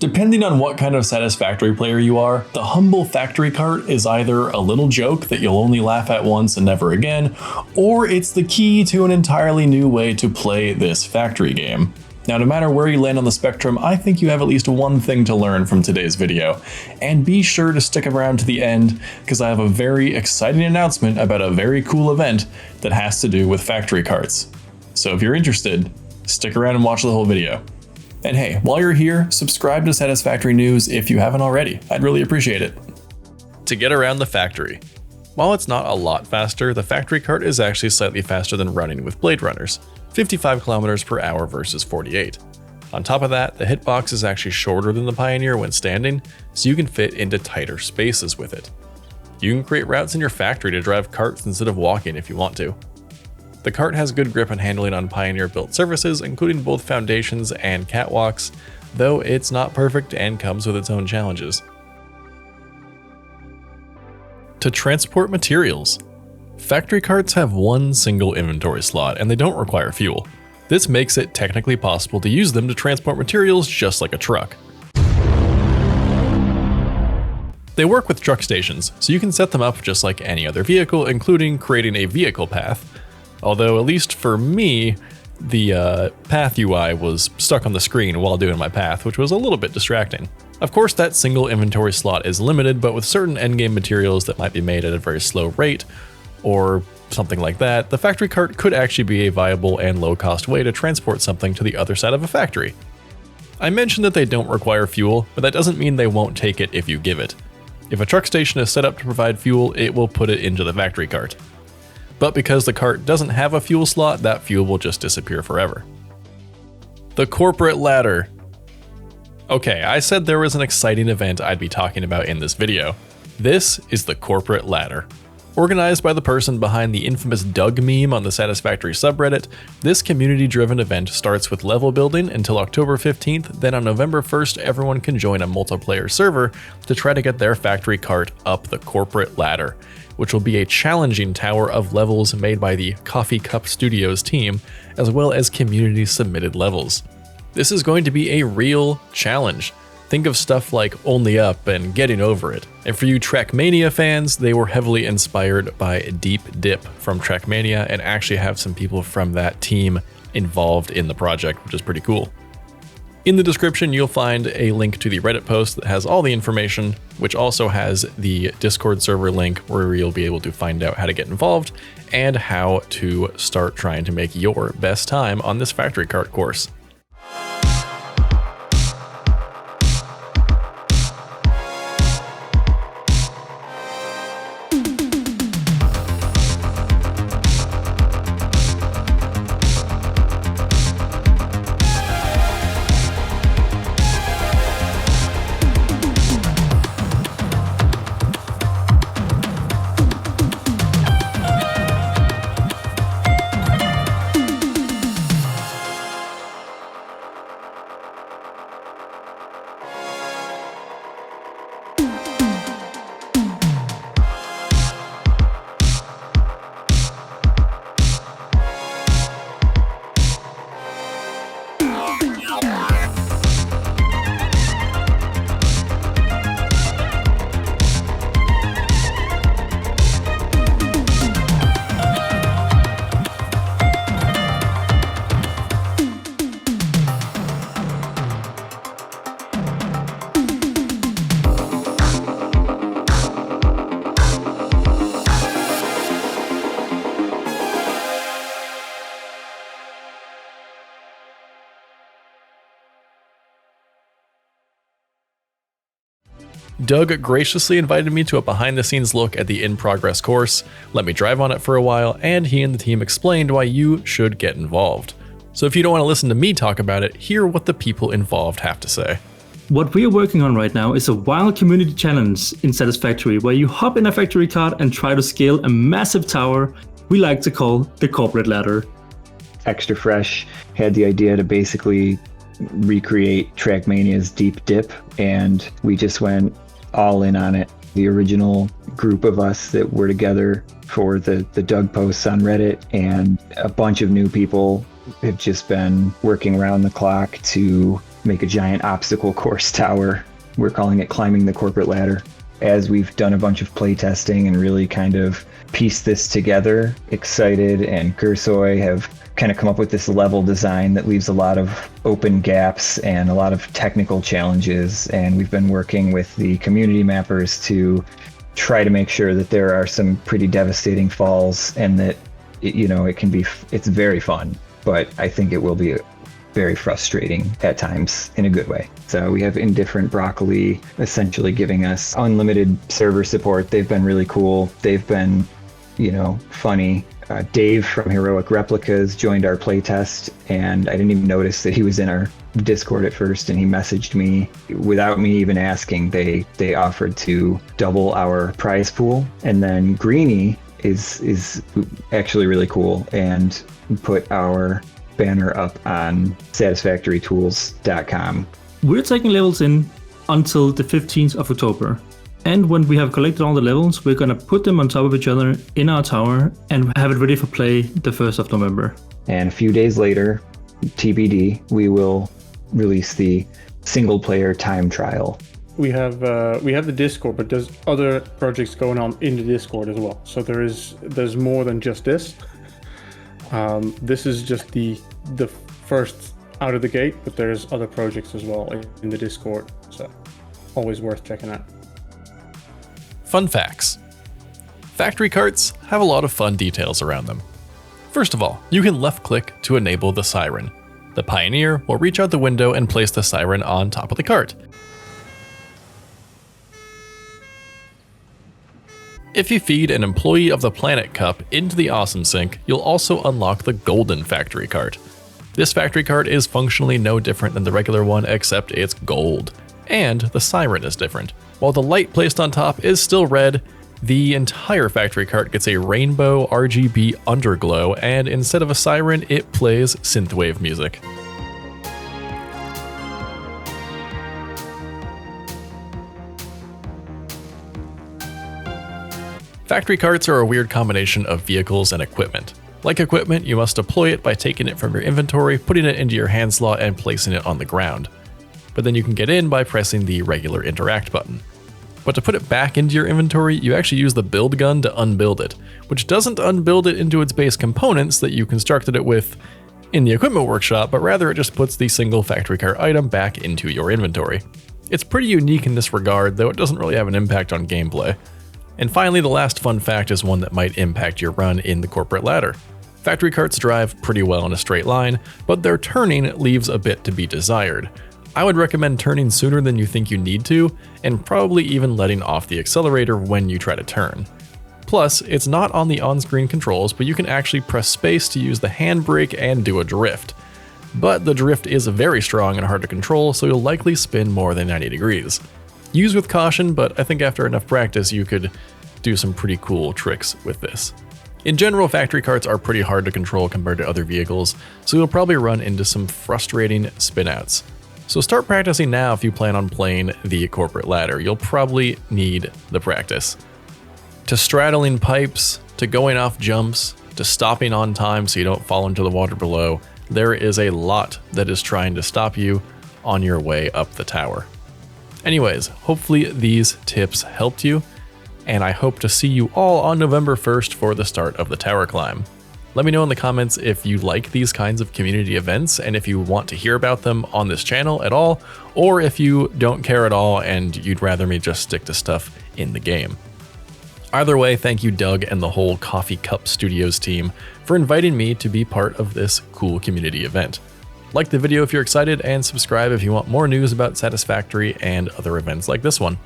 Depending on what kind of Satisfactory player you are, the humble factory cart is either a little joke that you'll only laugh at once and never again, or it's the key to an entirely new way to play this factory game. Now, no matter where you land on the spectrum, I think you have at least one thing to learn from today's video, and be sure to stick around to the end because I have a very exciting announcement about a very cool event that has to do with factory carts. So if you're interested, stick around and watch the whole video. And hey, while you're here, subscribe to Satisfactory News if you haven't already. I'd really appreciate it. To get around the factory. While it's not a lot faster, the factory cart is actually slightly faster than running with Blade Runners, 55 kilometers per hour versus 48. On top of that, the hitbox is actually shorter than the Pioneer when standing, so you can fit into tighter spaces with it. You can create routes in your factory to drive carts instead of walking if you want to. The cart has good grip and handling on Pioneer-built surfaces, including both foundations and catwalks, though it's not perfect and comes with its own challenges. To transport materials. Factory carts have one single inventory slot, and they don't require fuel. This makes it technically possible to use them to transport materials just like a truck. They work with truck stations, so you can set them up just like any other vehicle, including creating a vehicle path. Although, at least for me, the path UI was stuck on the screen while doing my path, which was a little bit distracting. Of course, that single inventory slot is limited, but with certain endgame materials that might be made at a very slow rate, or something like that, the factory cart could actually be a viable and low-cost way to transport something to the other side of a factory. I mentioned that they don't require fuel, but that doesn't mean they won't take it if you give it. If a truck station is set up to provide fuel, it will put it into the factory cart. But because the cart doesn't have a fuel slot, that fuel will just disappear forever. The corporate ladder. Okay, I said there was an exciting event I'd be talking about in this video. This is the corporate ladder. Organized by the person behind the infamous Doug meme on the Satisfactory subreddit, this community-driven event starts with level building until October 15th, then on November 1st everyone can join a multiplayer server to try to get their factory cart up the corporate ladder, which will be a challenging tower of levels made by the Coffee Cup Studios team, as well as community-submitted levels. This is going to be a real challenge. Think of stuff like Only Up and Getting Over It. And for you Trackmania fans, they were heavily inspired by Deep Dip from Trackmania and actually have some people from that team involved in the project, which is pretty cool. In the description, you'll find a link to the Reddit post that has all the information, which also has the Discord server link where you'll be able to find out how to get involved and how to start trying to make your best time on this factory cart course. Doug graciously invited me to a behind-the-scenes look at the in-progress course, let me drive on it for a while, and he and the team explained why you should get involved. So if you don't want to listen to me talk about it, hear what the people involved have to say. What we are working on right now is a wild community challenge in Satisfactory where you hop in a factory cart and try to scale a massive tower we like to call the corporate ladder. Extra Fresh had the idea to basically recreate Trackmania's Deep Dip, and we just went all in on it. The original group of us that were together for the Doug posts on Reddit, and a bunch of new people have just been working around the clock to make a giant obstacle course tower. We're calling it Climbing the Corporate Ladder. As we've done a bunch of playtesting and really kind of pieced this together, Excited and Gersoy have kind of come up with this level design that leaves a lot of open gaps and a lot of technical challenges. And we've been working with the community mappers to try to make sure that there are some pretty devastating falls and that, it's very fun, but I think it will be very frustrating at times in a good way. So we have Indifferent Broccoli essentially giving us unlimited server support. They've been really cool. They've been, funny. Dave from Heroic Replicas joined our playtest, and I didn't even notice that he was in our Discord at first, and he messaged me without me even asking. They offered to double our prize pool. And then Greenie is actually really cool and put our banner up on satisfactorytools.com. We're taking levels in until the 15th of October. And when we have collected all the levels, we're going to put them on top of each other in our tower and have it ready for play the 1st of November. And a few days later, TBD, we will release the single player time trial. We have the Discord, but there's other projects going on in the Discord as well. So there's more than just this. This is just the first out of the gate, but there's other projects as well in the Discord. So always worth checking out. Fun facts. Factory carts have a lot of fun details around them. First of all, you can left click to enable the siren. The Pioneer will reach out the window and place the siren on top of the cart. If you feed an employee of the Planet Cup into the Awesome Sink, you'll also unlock the Golden Factory Cart. This factory cart is functionally no different than the regular one, except it's gold. And the siren is different. While the light placed on top is still red, the entire factory cart gets a rainbow RGB underglow, and instead of a siren, it plays synthwave music. Factory carts are a weird combination of vehicles and equipment. Like equipment, you must deploy it by taking it from your inventory, putting it into your hand slot, and placing it on the ground. But then you can get in by pressing the regular interact button. But to put it back into your inventory, you actually use the build gun to unbuild it, which doesn't unbuild it into its base components that you constructed it with in the equipment workshop, but rather it just puts the single factory cart item back into your inventory. It's pretty unique in this regard, though it doesn't really have an impact on gameplay. And finally, the last fun fact is one that might impact your run in the corporate ladder. Factory carts drive pretty well in a straight line, but their turning leaves a bit to be desired. I would recommend turning sooner than you think you need to, and probably even letting off the accelerator when you try to turn. Plus, it's not on the on-screen controls, but you can actually press space to use the handbrake and do a drift. But the drift is very strong and hard to control, so you'll likely spin more than 90 degrees. Use with caution, but I think after enough practice you could do some pretty cool tricks with this. In general, factory carts are pretty hard to control compared to other vehicles, so you'll probably run into some frustrating spinouts. So start practicing now if you plan on playing the corporate ladder. You'll probably need the practice. To straddling pipes, to going off jumps, to stopping on time so you don't fall into the water below, there is a lot that is trying to stop you on your way up the tower. Anyways, hopefully these tips helped you, and I hope to see you all on November 1st for the start of the tower climb. Let me know in the comments if you like these kinds of community events and if you want to hear about them on this channel at all, or if you don't care at all and you'd rather me just stick to stuff in the game. Either way, thank you Doug and the whole Coffee Cup Studios team for inviting me to be part of this cool community event. Like the video if you're excited, and subscribe if you want more news about Satisfactory and other events like this one.